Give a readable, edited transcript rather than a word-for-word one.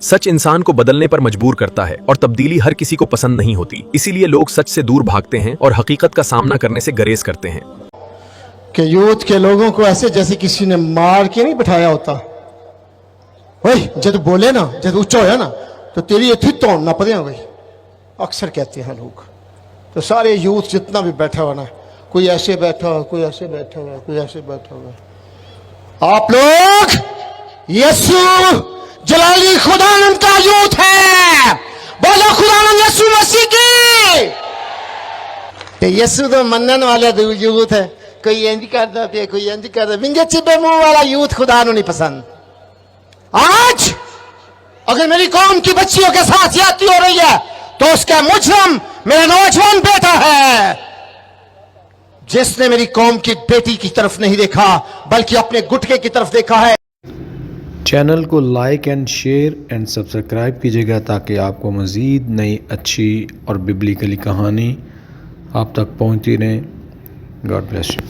सच इंसान को बदलने पर मजबूर करता है और तब्दीली हर किसी को पसंद नहीं होती। इसीलिए लोग सच से दूर भागते हैं और हकीकत का सामना करने से गुरेज करते हैं। कि यूथ के लोगों को ऐसे जैसे किसी ने मार के नहीं बिठाया होता। वही जब बोले ना, जब ऊंचा होया ना तो तेरी इतनी तो ना पता हो गई, अक्सर कहते हैं लोग। तो सारे यूथ जितना भी बैठा हुआ ना, कोई ऐसे बैठा हुआ, कोई ऐसे बैठा हुआ, कोई ऐसे बैठा हुआ। आप लोग यीशु जलाली खुदानंद का यूथ है। बोलो खुदानंद यीशु मसीह की। यीशु तो मनन वाला यूथ है। कोई इंज करता पे, कोई इंज करता, विंगे चिपे मुंह वाला यूथ खुदा नहीं पसंद। आज अगर मेरी कौम की बच्चियों के साथ ज्यादती हो रही है तो उसका मुजरम मेरा नौजवान बेटा है, जिसने मेरी कौम की बेटी की तरफ नहीं देखा बल्कि अपने गुटके की तरफ देखा है। चैनल को like and share and subscribe कीजिएगा ताकि आपको मज़ीद नई अच्छी और बिब्लिकली कहानी आप तक पहुंचती रहें। God bless you.